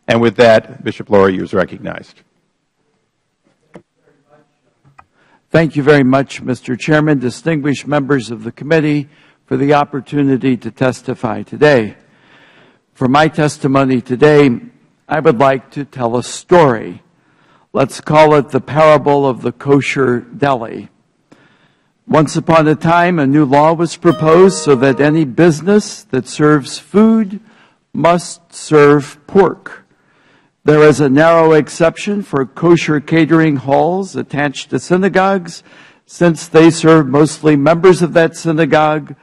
And with that, Bishop Lori, you is recognized. Thank you very much, Mr. Chairman, distinguished members of the committee, for the opportunity to testify today. For my testimony today, I would like to tell a story. Let's call it the parable of the kosher deli. Once upon a time, a new law was proposed so that any business that serves food must serve pork. There is a narrow exception for kosher catering halls attached to synagogues, since they serve mostly members of that synagogue,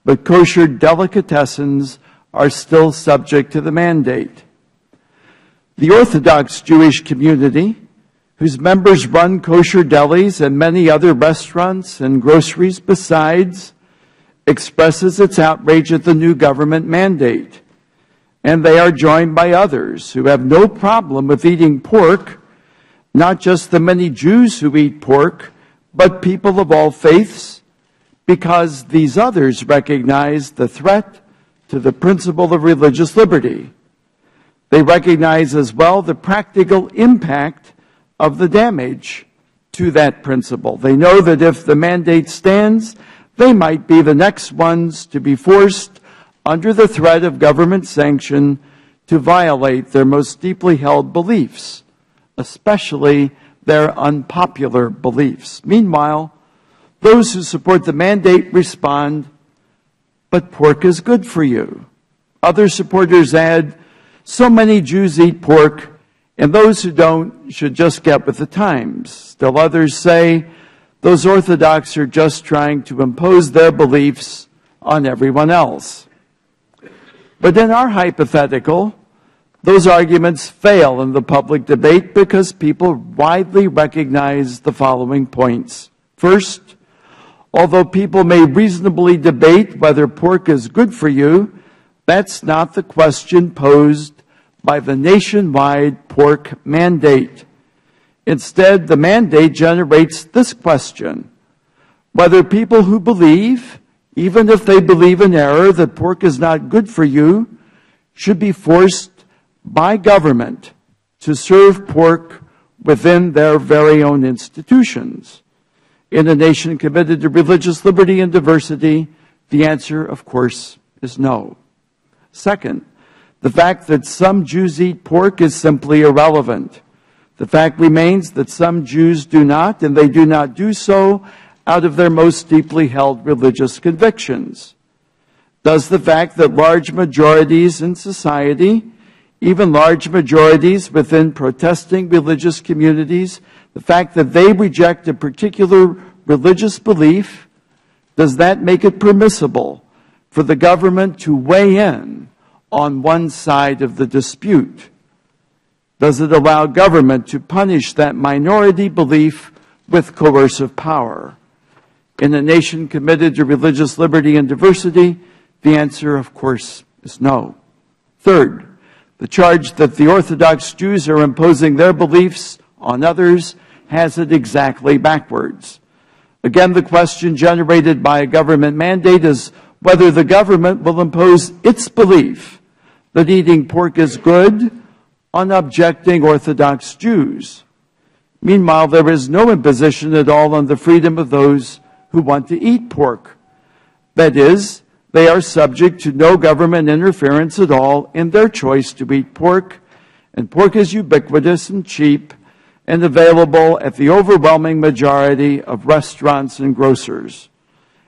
but kosher delicatessens are still subject to the mandate. The Orthodox Jewish community, whose members run kosher delis and many other restaurants and groceries besides, expresses its outrage at the new government mandate. And they are joined by others who have no problem with eating pork, not just the many Jews who eat pork, but people of all faiths, because these others recognize the threat to the principle of religious liberty. They recognize as well the practical impact of the damage to that principle. They know that if the mandate stands, they might be the next ones to be forced, under the threat of government sanction, to violate their most deeply held beliefs, especially their unpopular beliefs. Meanwhile, those who support the mandate respond, but pork is good for you. Other supporters add, so many Jews eat pork, and those who don't should just get with the times. Still others say, those Orthodox are just trying to impose their beliefs on everyone else. But in our hypothetical, those arguments fail in the public debate because people widely recognize the following points. First, although people may reasonably debate whether pork is good for you, that's not the question posed by the nationwide pork mandate. Instead, the mandate generates this question: whether people who believe, even if they believe in error, that pork is not good for you, should be forced by government to serve pork within their very own institutions. In a nation committed to religious liberty and diversity, the answer, of course, is no. Second, the fact that some Jews eat pork is simply irrelevant. The fact remains that some Jews do not, and they do not do so out of their most deeply held religious convictions. Does the fact that large majorities in society, even large majorities within protesting religious communities, the fact that they reject a particular religious belief, does that make it permissible for the government to weigh in on one side of the dispute? Does it allow government to punish that minority belief with coercive power? In a nation committed to religious liberty and diversity, the answer, of course, is no. Third, the charge that the Orthodox Jews are imposing their beliefs on others has it exactly backwards. Again, the question generated by a government mandate is whether the government will impose its belief that eating pork is good on objecting Orthodox Jews. Meanwhile, there is no imposition at all on the freedom of those who want to eat pork. That is, they are subject to no government interference at all in their choice to eat pork, and pork is ubiquitous and cheap and available at the overwhelming majority of restaurants and grocers.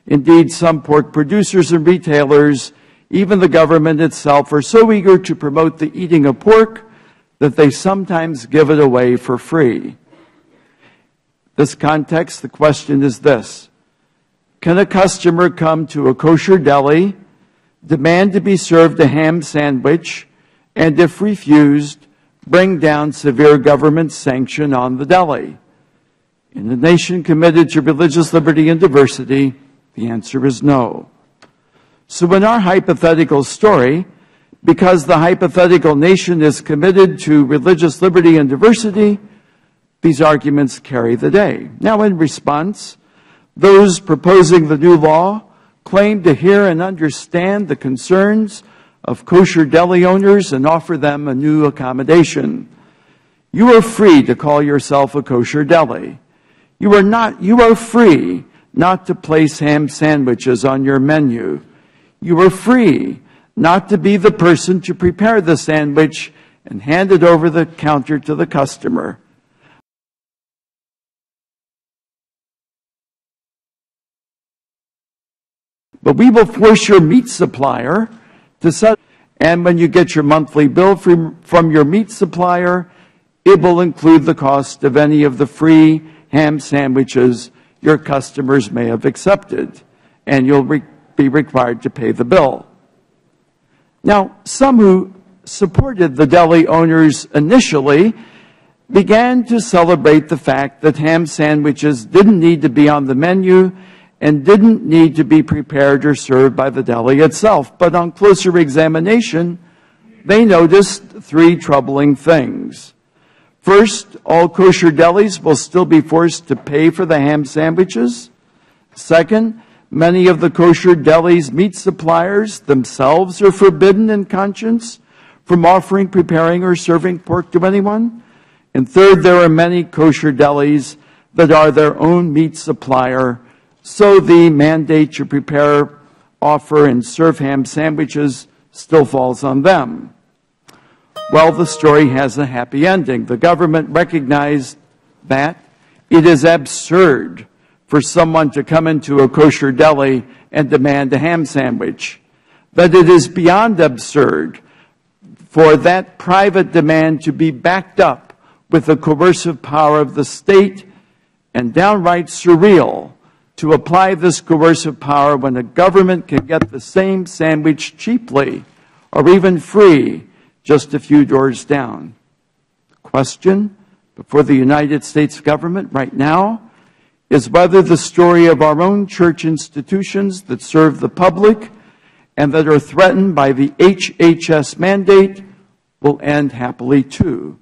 Indeed, some pork producers and retailers, even the government itself, are so eager to promote the eating of pork that they sometimes give it away for free. In this context, the question is this: can a customer come to a kosher deli, demand to be served a ham sandwich, and if refused, bring down severe government sanction on the deli? In a nation committed to religious liberty and diversity, the answer is no. So in our hypothetical story, because the hypothetical nation is committed to religious liberty and diversity, these arguments carry the day. Now, in response, those proposing the new law claim to hear and understand the concerns of kosher deli owners and offer them a new accommodation. You are free to call yourself a kosher deli. You are free not to place ham sandwiches on your menu. You are free not to be the person to prepare the sandwich and hand it over the counter to the customer. But we will force your meat supplier to set, and when you get your monthly bill from your meat supplier, it will include the cost of any of the free ham sandwiches your customers may have accepted, and you'll be required to pay the bill. Now, some who supported the deli owners initially began to celebrate the fact that ham sandwiches didn't need to be on the menu and didn't need to be prepared or served by the deli itself. But on closer examination, they noticed three troubling things. First, all kosher delis will still be forced to pay for the ham sandwiches. Second, many of the kosher delis' meat suppliers themselves are forbidden in conscience from offering, preparing, or serving pork to anyone. And third, there are many kosher delis that are their own meat supplier, so the mandate to prepare, offer, and serve ham sandwiches still falls on them. Well, the story has a happy ending. The government recognized that it is absurd for someone to come into a kosher deli and demand a ham sandwich. That it is beyond absurd for that private demand to be backed up with the coercive power of the state, and downright surreal to apply this coercive power when a government can get the same sandwich cheaply or even free just a few doors down. The question before the United States government right now is whether the story of our own church institutions that serve the public and that are threatened by the HHS mandate will end happily too.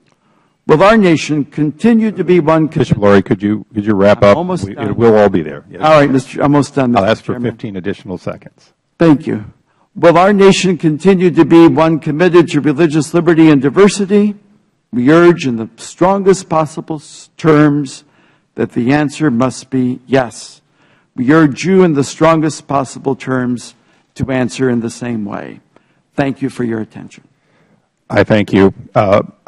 Will our nation continue to be one... Bishop Lurie, could you wrap up? Almost done. We'll all be there. Yes. All right, almost done, Mr. I'll ask for Chairman. 15 additional seconds. Thank you. Will our nation continue to be one committed to religious liberty and diversity? We urge in the strongest possible terms that the answer must be yes. We urge you in the strongest possible terms to answer in the same way. Thank you for your attention. I thank you.